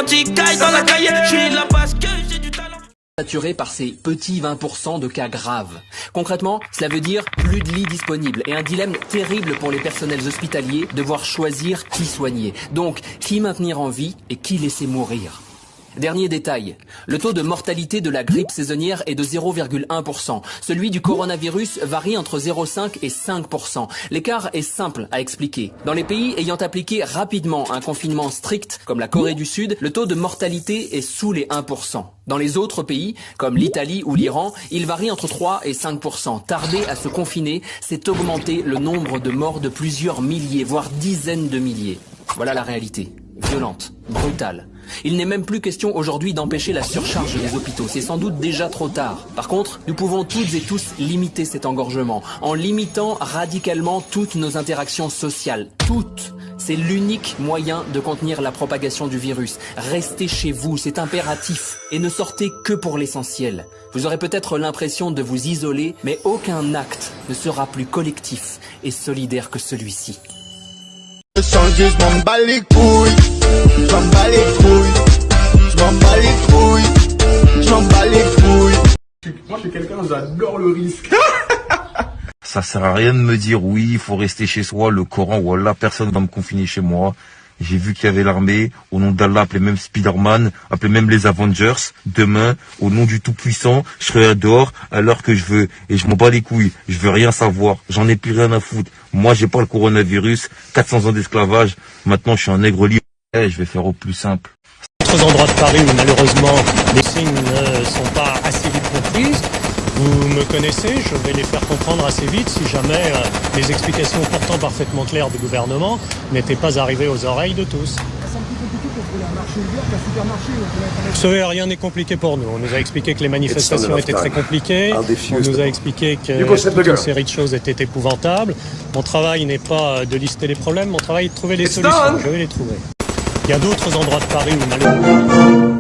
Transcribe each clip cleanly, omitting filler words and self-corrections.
anti-caille dans la cahier. J'suis là parce que j'ai du talent. Saturé par ces petits 20% de cas graves. Concrètement, cela veut dire plus de lits disponibles et un dilemme terrible pour les personnels hospitaliers, devoir choisir qui soigner. Donc, qui maintenir en vie et qui laisser mourir. Dernier détail, le taux de mortalité de la grippe saisonnière est de 0,1%. Celui du coronavirus varie entre 0,5 et 5%. L'écart est simple à expliquer. Dans les pays ayant appliqué rapidement un confinement strict, comme la Corée du Sud, le taux de mortalité est sous les 1%. Dans les autres pays, comme l'Italie ou l'Iran, il varie entre 3 et 5%. Tarder à se confiner, c'est augmenter le nombre de morts de plusieurs milliers, voire dizaines de milliers. Voilà la réalité. Violente, brutale. Il n'est même plus question aujourd'hui d'empêcher la surcharge des hôpitaux. C'est sans doute déjà trop tard. Par contre, nous pouvons toutes et tous limiter cet engorgement en limitant radicalement toutes nos interactions sociales. Toutes. C'est l'unique moyen de contenir la propagation du virus. Restez chez vous, c'est impératif. Et ne sortez que pour l'essentiel. Vous aurez peut-être l'impression de vous isoler, mais aucun acte ne sera plus collectif et solidaire que celui-ci. Je m'en bats les couilles, je m'en bats les couilles, je m'en bats les couilles, je m'en bats les couilles. Moi je suis quelqu'un, j'adore le risque. Ça sert à rien de me dire oui, il faut rester chez soi, le Coran, voilà, personne va me confiner chez moi. J'ai vu qu'il y avait l'armée, au nom d'Allah, appelez même Spider-Man, appelez même les Avengers. Demain, au nom du Tout-Puissant, je serai dehors à l'heure que je veux. Et je m'en bats les couilles, je veux rien savoir, j'en ai plus rien à foutre. Moi, j'ai pas le coronavirus, 400 ans d'esclavage, maintenant je suis un nègre libre. Et je vais faire au plus simple. D'autres endroits de Paris où malheureusement les signes ne sont pas assez vite comprises. Vous me connaissez, je vais les faire comprendre assez vite si jamais les explications pourtant parfaitement claires du gouvernement n'étaient pas arrivées aux oreilles de tous. Vous savez, rien n'est compliqué pour nous. On nous a expliqué que les manifestations étaient très compliquées. On nous a expliqué que toute une série de choses étaient épouvantables. Mon travail n'est pas de lister les problèmes, mon travail est de trouver les solutions. Je vais les trouver. Il y a d'autres endroits de Paris où malheureusement...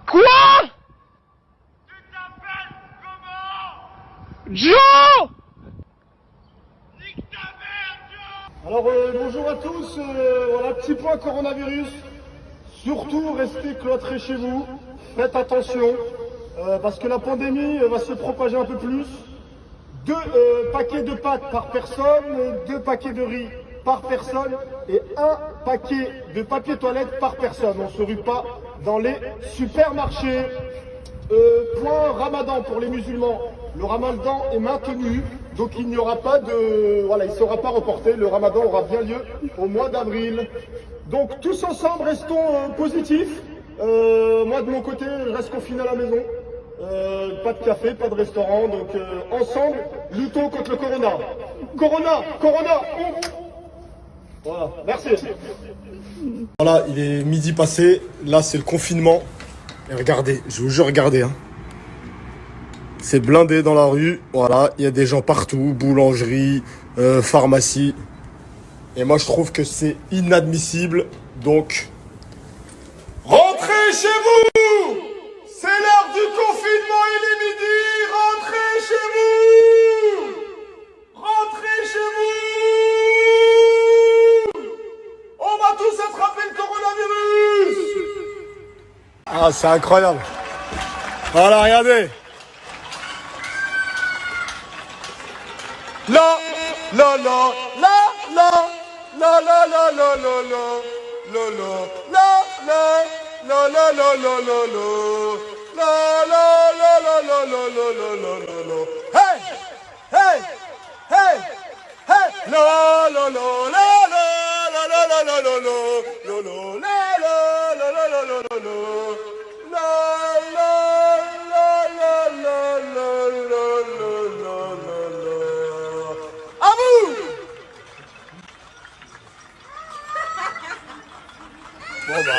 Quoi? Tu t'appelles comment? Joe! Nique ta mère, Joe! Alors bonjour à tous, voilà, petit point coronavirus. Surtout restez cloîtrés chez vous, faites attention, parce que la pandémie va se propager un peu plus. 2 paquets de pâtes par personne, 2 paquets de riz par personne et 1 paquet de papier toilette par personne. On ne se rue pas dans les supermarchés. Point ramadan pour les musulmans. Le ramadan est maintenu, donc il n'y aura pas de... Voilà, il ne sera pas reporté. Le ramadan aura bien lieu au mois d'avril. Donc tous ensemble, restons positifs. Moi de mon côté, je reste confiné à la maison. Pas de café, pas de restaurant, donc ensemble, luttons contre le corona. Corona. Voilà, merci. Voilà, il est midi passé, là c'est le confinement. Et regardez, je vous jure, regardez. Hein. C'est blindé dans la rue, voilà, il y a des gens partout, boulangerie, pharmacie. Et moi je trouve que c'est inadmissible, donc... Rentrez chez vous! C'est l'heure du confinement, il est midi! Rentrez chez vous! Rentrez chez vous! On va tous attraper le coronavirus! Ah, c'est incroyable! Voilà, regardez! La la la la la la la la la la la la la la la la la la la la. Hey hey hey hey la la la la la la la la la la la la la la la la la Bon bah,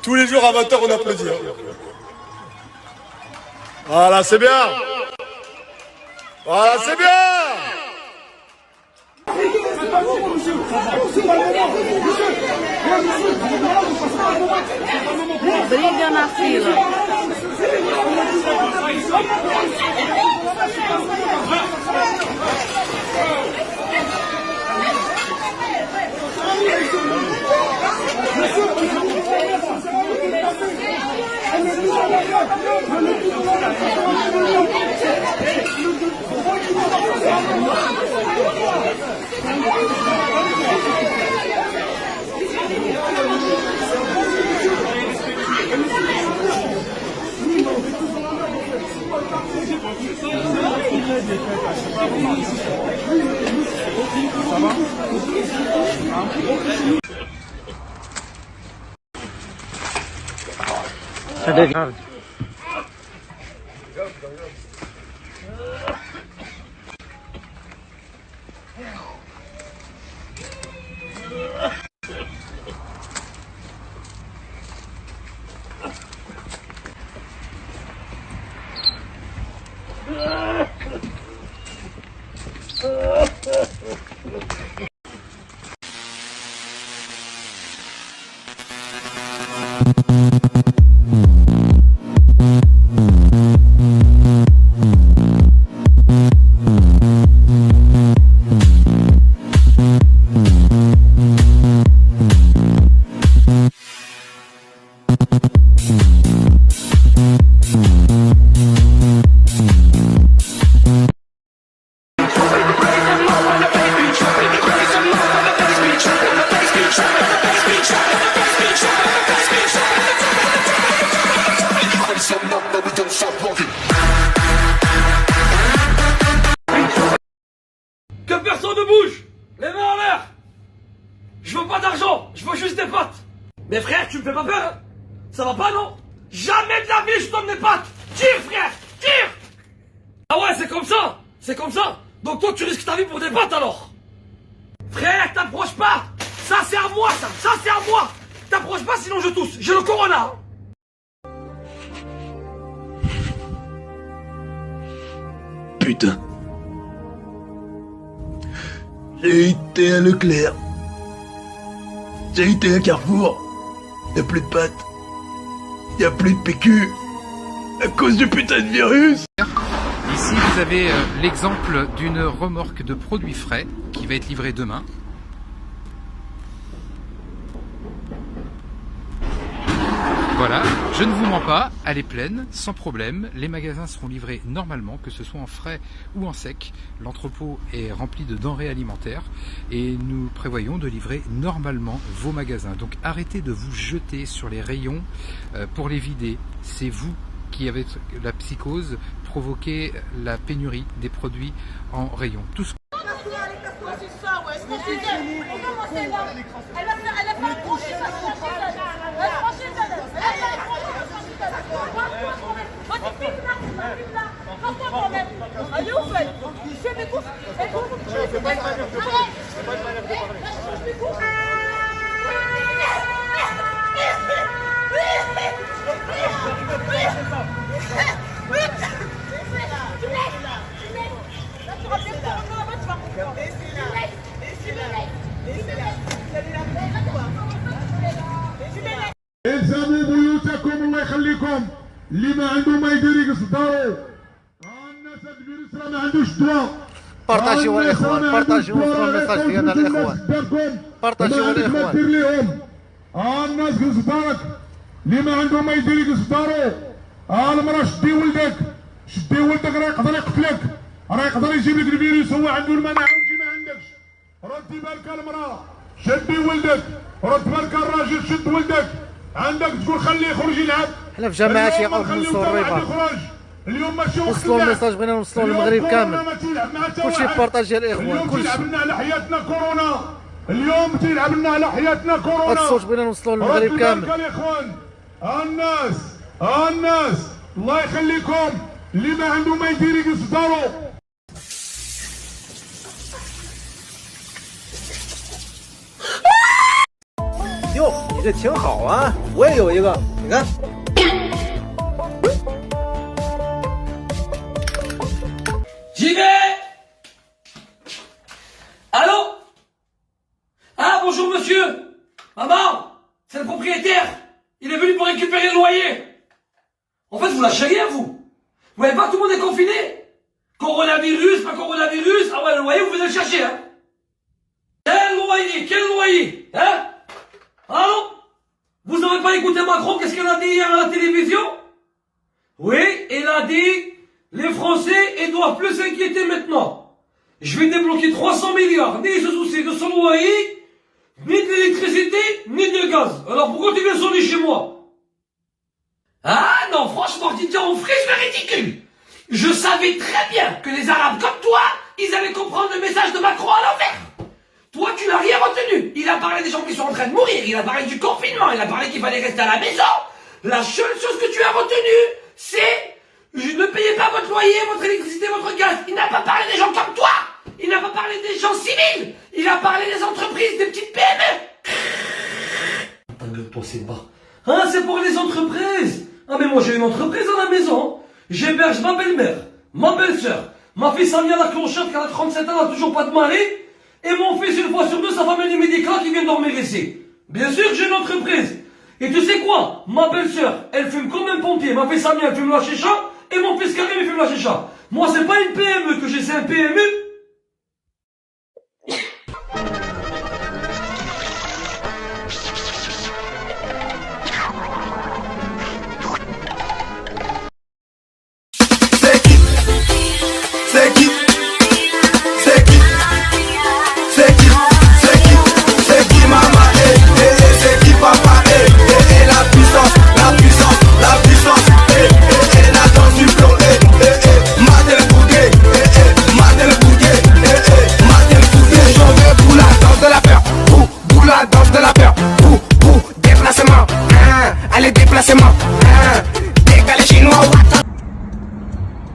tous les jours à 20h on applaudit. Hein. Voilà, c'est bien. Voilà, c'est bien. Briga na fila. Que personne ne bouge. Les mains en l'air. Je veux pas d'argent, je veux juste des pattes. Mais frère, tu me fais pas peur, hein? Ça va pas, non? Jamais de la vie je donne des pattes. Tire, frère, tire. Ah ouais, c'est comme ça. C'est comme ça. Donc toi, tu risques ta vie pour des pattes, alors? Frère, t'approches pas. Ça, c'est à moi, ça. Ça, c'est à moi. T'approches pas, sinon je tousse. J'ai le corona. Putain. J'ai été à Leclerc. J'ai été à Carrefour. Y'a plus de pâtes. Y'a plus de PQ. À cause du putain de virus. Ici, vous avez l'exemple d'une remorque de produits frais qui va être livrée demain. Voilà, je ne vous mens pas, elle est pleine, sans problème. Les magasins seront livrés normalement, que ce soit en frais ou en sec. L'entrepôt est rempli de denrées alimentaires et nous prévoyons de livrer normalement vos magasins. Donc arrêtez de vous jeter sur les rayons pour les vider. C'est vous qui avez la psychose, provoqué la pénurie des produits en rayon. Tout ce الزموا بيوتكم الله يخليكم اللي ما عنده ما يدير يقص دارو الناس هاد الفيروس راه ما عندوش دواء بارطاجيو الاخوان بارطاجيو الميساج ديالنا الاخوان بارطاجيو الاخوان دير ليهم الناس قص دارك اللي ما عنده ما يدير يقص دارو المراه شدي ولدك راه يقدر يقتلك راه يقدر يجيب لك الفيروس هو عنده المناعه وانت ما عندكش ردي بالك المراه شدي ولدك رد بالك الراجل شد ولدك عندك تقول خليه يخرج يلعب. حنا في جماعه يقعد نوصلوا الرباط اليوم ماشي وصلوا الميساج بغينا نوصلوا للمغرب كامل كلشي بارطاجي الاخوان اليوم كلشي تيلعب لنا على حياتنا كورونا اليوم تيلعب لنا على حياتنا كورونا الصوت بغينا نوصلوا للمغرب كامل الاخوان الناس الله يخليكم اللي ما عنده ما يدير يجلس في دارو. 哟，你这挺好啊，我也有一个，你看。J'y vais. Allô? loyer. En fait, vous lâchez rien, vous. Vous voyez pas, tout le monde est confiné. Coronavirus, pas coronavirus. Ah ouais, le loyer, vous venez le chercher, hein. Quel loyer, hein? Ah non? Vous n'avez pas écouté Macron, qu'est-ce qu'elle a dit hier à la télévision? Oui, il a dit, les Français, ils doivent plus s'inquiéter maintenant. Je vais débloquer 300 milliards, ni se soucier de son loyer, ni de l'électricité, ni de gaz. Alors pourquoi tu viens sonner chez moi? Ah non, franchement, tu tiens en frise, mais ridicule. Je savais très bien que les Arabes comme toi, ils allaient comprendre le message de Macron à l'envers. Toi, tu n'as rien retenu. Il a parlé des gens qui sont en train de mourir, il a parlé du confinement, il a parlé qu'il fallait rester à la maison. La seule chose que tu as retenue, c'est ne payez pas votre loyer, votre électricité, votre gaz. Il n'a pas parlé des gens comme toi. Il n'a pas parlé des gens civils. Il a parlé des entreprises, des petites PME. Gueule-toi, c'est bas. Hein, c'est pour les entreprises. Ah, mais moi, j'ai une entreprise à la maison. J'héberge ma belle-mère, ma belle-sœur, ma fille Samia la clochette qui a 37 ans, n'a toujours pas de mari, et mon fils, une fois sur deux, sa femme du médical qui vient dormir ici. Bien sûr que j'ai une entreprise. Et tu sais quoi? Ma belle-sœur, elle fume comme un pompier. Ma fille Samia, elle fume la chicha, et mon fils Karim, il fume la chicha. Moi, c'est pas une PME que j'ai, c'est un PMU.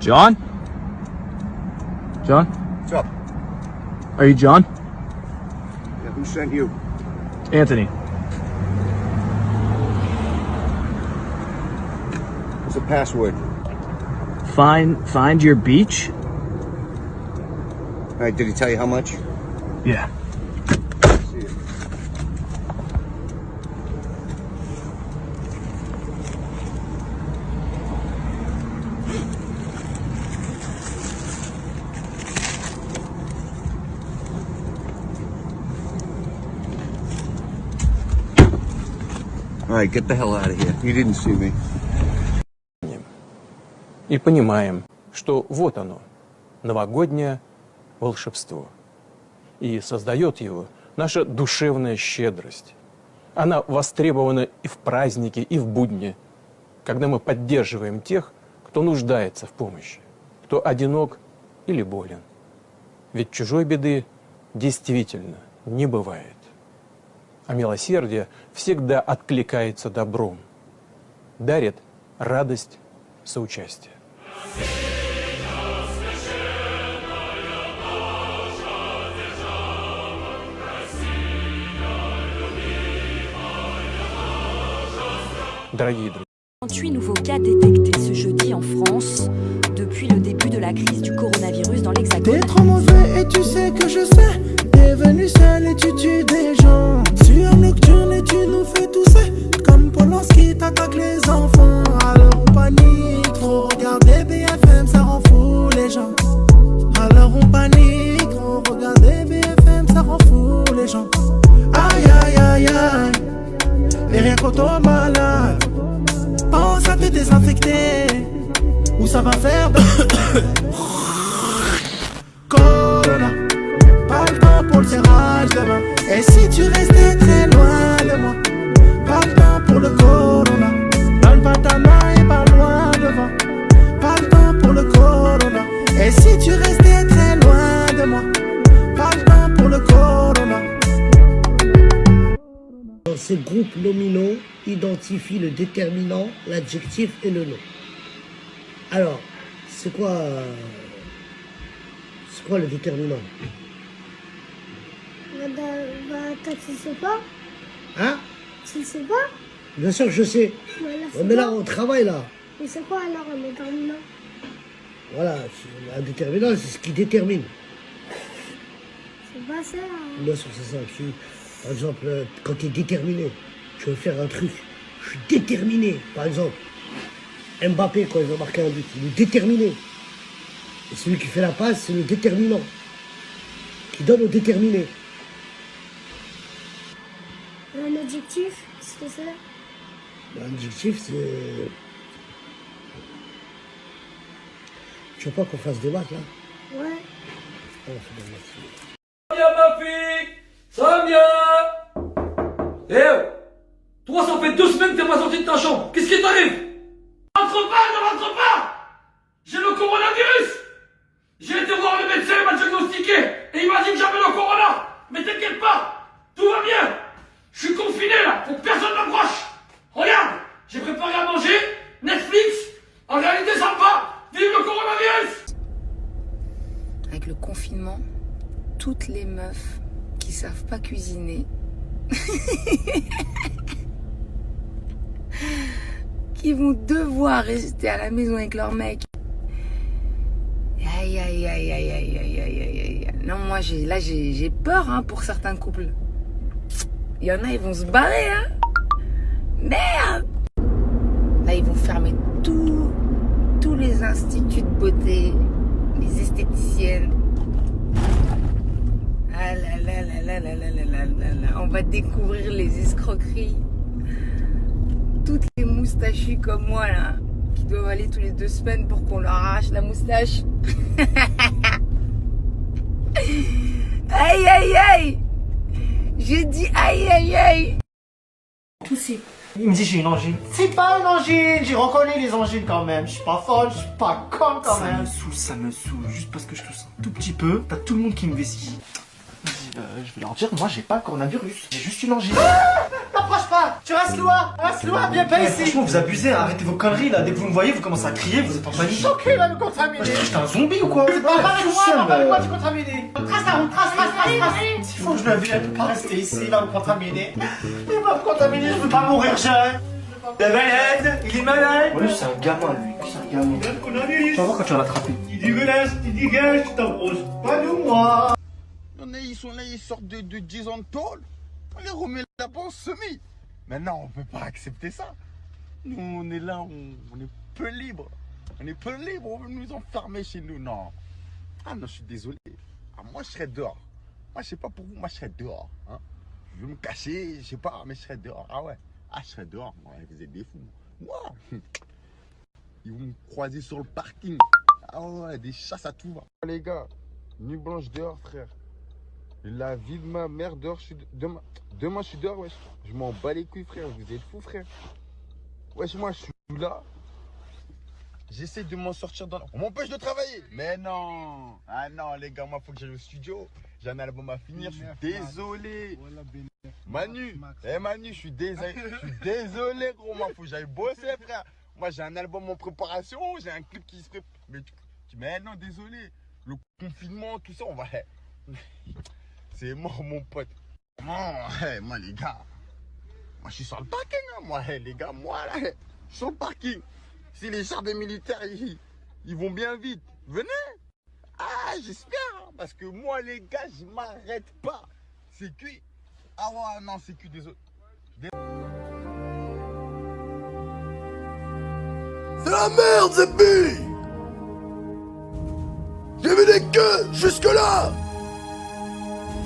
John? John? What's up? Are you John? Yeah, who sent you? Anthony. What's the password? Find your beach? All right, did he tell you how much? Yeah. All right, get the hell out of here. You didn't see me. И понимаем, что вот оно, новогоднее волшебство. И создает его наша душевная щедрость. Она востребована и в праздники, и в будни, когда мы поддерживаем тех, кто нуждается в помощи, кто одинок или болен. Ведь чужой беды действительно не бывает. А милосердие всегда откликается добром, дарит радость соучастия. Дорогие друзья. 38 nouveaux cas détectés ce jeudi en France depuis le début de la crise du coronavirus dans l'Hexagone. T'es trop mauvais et tu sais que je sais. T'es venu seul et tu tues des gens. Sur nocturne et tu nous fais tousser. Comme Polanski t'attaque les enfants. Alors on panique, trop regarder BFM ça rend fou les gens. Alors on panique, trop regarder BFM ça rend fou les gens. Aïe aïe aïe aïe. Et rien qu'au toi malade. Pense à te désinfecter. Ou ça va faire Corona. Pas le temps pour le serrage de main. Et si tu restais très loin de moi, pas le temps pour le corona. Donne pas ta main et pas loin devant. Pas le temps pour le corona. Et si tu restais très loin de moi, pas le temps pour le corona. Ces groupes nominaux identifient le déterminant, l'adjectif et le nom. Alors, c'est quoi le déterminant? Toi, tu sais pas? Hein? Tu sais pas? Bien sûr que je sais. Mais là, on travaille là. Mais c'est quoi alors un déterminant? Voilà, un déterminant, c'est ce qui détermine. C'est pas ça. Bien sûr, c'est ça. Par exemple, quand tu es déterminé, tu veux faire un truc, Je suis déterminé. Par exemple, Mbappé, quand il veut marquer un but, il est déterminé. Et celui qui fait la passe, c'est le déterminant. Qui donne au déterminé. Un adjectif, c'est ça? L'adjectif, c'est... Tu veux pas qu'on fasse des maths, là? Ouais. On fait des maths. Samia, ma fille! Samia! Eh oh! Toi, ça fait 2 semaines que t'es pas sorti de ta chambre. Qu'est-ce qui t'arrive? Ne rentre pas! J'ai le coronavirus! J'ai été voir le médecin, il m'a diagnostiqué et il m'a dit que j'avais le corona. Mais t'inquiète pas, tout va bien. Je suis confiné là, faut que personne m'approche. Regarde, j'ai préparé à manger, Netflix. En réalité, ça me va. Vive le coronavirus! Avec le confinement, toutes les meufs qui savent pas cuisiner, qui vont devoir rester à la maison avec leur mec. Aïe, aïe, aïe, aïe, aïe, aïe, aïe, aïe, aïe. Non, moi, j'ai peur hein, pour certains couples. Il y en a, ils vont se barrer, hein. Merde! Là, ils vont fermer tous les instituts de beauté, les esthéticiennes. Ah là là là là là là là là là là. On va découvrir les escroqueries. Toutes les moustachus comme moi, là, qui doivent aller tous les 2 semaines pour qu'on leur arrache la moustache. Aïe, aïe, aïe! J'ai dit aïe, aïe, aïe! Tousser. Il me dit j'ai une angine. C'est pas une angine, j'ai reconnu les angines quand même. Je suis pas folle, je suis pas con quand même. Ça me saoule, juste parce que je tousse un tout petit peu, t'as tout le monde qui me vestit. Vas-y, je vais leur dire, moi j'ai pas le coronavirus, j'ai juste une angine. T'approches pas, tu restes loin, viens pas ici. Franchement, vous abusez, arrêtez vos conneries là. Dès que vous me voyez, vous commencez à crier, vous êtes en panique. Choqué là, me contaminer. J'étais un zombie ou quoi? Parle moi, tu contaminé. Trace la route, trace. S'il faut que je le vienne, pas rester ici, il va me contaminer. Il va me contaminer, je veux pas mourir jeune. Il est malade, il est malade. Ouais, c'est un gamin lui, c'est un gamin. Tu vas voir quand tu vas l'attraper. Tu dégueulasses, tu dégages, tu t'approches pas de moi. Ils sont là, ils sortent de 10 ans de tôle. On les remet là-bas en semi. Maintenant, on peut pas accepter ça. Nous, on est là, on est peu libre. On est peu libre, on veut nous enfermer chez nous. Non. Ah non, je suis désolé. Ah, moi, je serais dehors. Moi, je sais pas pour vous, moi, je serais dehors. Hein. Je vais me cacher, je sais pas, mais je serais dehors. Ah ouais. Ah, je serais dehors. Ouais, vous êtes des fous. Moi. Ils vont me croiser sur le parking. Ah ouais, des chasses à tout va. Les gars, nuit blanche dehors, frère. La vie de ma mère dehors, demain je suis dehors, wesh. Je m'en bats les couilles, frère. Vous êtes fous, frère. Wesh, moi, je suis là. J'essaie de m'en sortir dans... On m'empêche de travailler. Mais non. Ah non, les gars, moi, faut que j'aille au studio. J'ai un album à finir. Je suis désolé. Manu. Manu, je suis désolé. Je suis désolé, gros. Moi, faut que j'aille bosser, frère. Moi, j'ai un album en préparation. J'ai un clip qui se prépare. Mais non, désolé. Le confinement, tout ça, on va... C'est mort, mon pote. Moi, les gars, moi, je suis sur le parking. Hein. Moi, les gars, moi, là, je suis sur le parking. Si les chars des militaires, ils vont bien vite, venez. Ah, j'espère. Hein, parce que moi, les gars, je m'arrête pas. C'est cuit. Ah ouais, non, c'est cuit, désolé. C'est la merde, Zeppi. J'ai vu des queues jusque-là.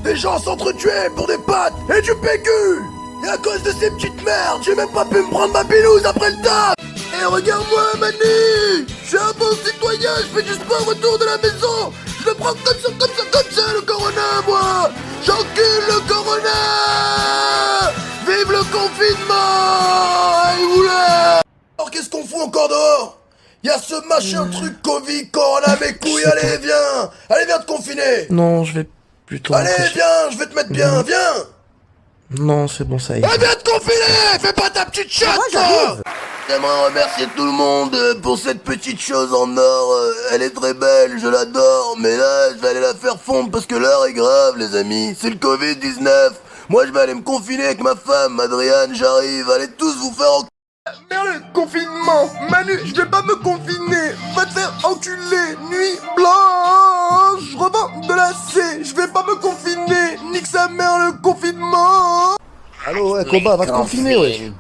Des gens s'entretuaient pour des pâtes et du PQ. Et à cause de ces petites merdes, j'ai même pas pu me prendre ma pilouse après le taf. Et regarde-moi, Manu. Je suis un bon citoyen, je fais du sport autour de la maison. Je le prends comme ça, le corona, moi. J'encule le corona. Vive le confinement. Allez, oula. Alors qu'est-ce qu'on fout encore dehors? Y'a ce machin truc Covid, corona, mes couilles, allez, viens. Allez, viens te confiner. Non, je vais plutôt... Allez, viens, je vais te mettre bien, viens. Non, c'est bon, ça y est. Eh, viens te confiner. Fais pas ta petite chatte, toi. J'aimerais remercier tout le monde pour cette petite chose en or. Elle est très belle, je l'adore. Mais là, je vais aller la faire fondre parce que l'heure est grave, les amis. C'est le Covid-19. Moi, je vais aller me confiner avec ma femme, Adriane, j'arrive. Allez tous vous faire enculer. Merde, confinement. Manu, je vais pas me confiner. Va te faire enculer. Nuit blanche. Revends de la C. Je vais pas me confiner. Nique sa mère le confinement. Allô, ouais, combat, va te confiner, ouais.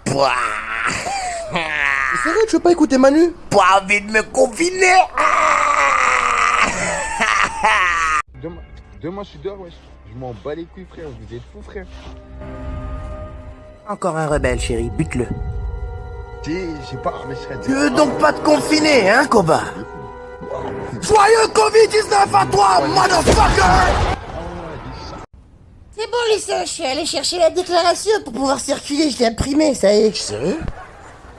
C'est vrai, tu veux pas écouter Manu? Pas envie de me confiner. Demain, je suis dehors, wesh. Je m'en bats les couilles, frère. Vous êtes fous, frère. Encore un rebelle, chérie, bute-le. J'ai pas, mais je serais... Tu veux donc pas te confiner, hein, Koba? Joyeux Covid-19 à toi, motherfucker! C'est bon, les singes, je suis allé chercher la déclaration pour pouvoir circuler, je l'ai imprimée, ça y est. Sérieux?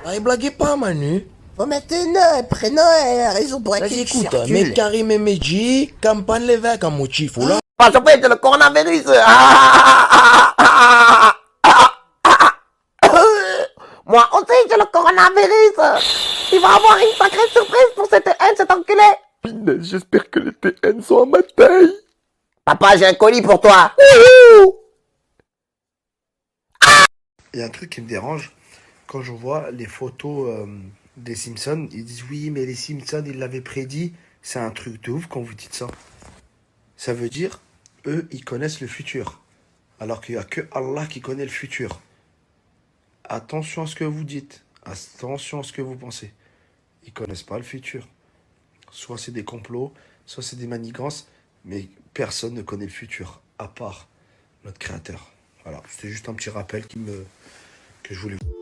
Ah, blaguez pas, Manu. Faut mettre un nom, un prénom et la raison pour laquelle Vas-y, tu écoute, circules. mais Karim et Medji, campagne l'évêque à motif, ou là? Pas surpris, c'est le coronavirus. Moi aussi, j'ai le coronavirus. Il va avoir une sacrée surprise pour cette haine, cet enculé. Punaise, j'espère que les TN sont à ma taille. Papa, j'ai un colis pour toi. Il y a un truc qui me dérange, quand je vois les photos des Simpsons, ils disent oui, mais les Simpsons, ils l'avaient prédit. C'est un truc de ouf quand vous dites ça. Ça veut dire, eux, ils connaissent le futur. Alors qu'il n'y a que Allah qui connaît le futur. Attention à ce que vous dites. Attention à ce que vous pensez. Ils connaissent pas le futur. Soit c'est des complots, soit c'est des manigances, mais personne ne connaît le futur, à part notre créateur. Voilà, c'était juste un petit rappel que je voulais vous...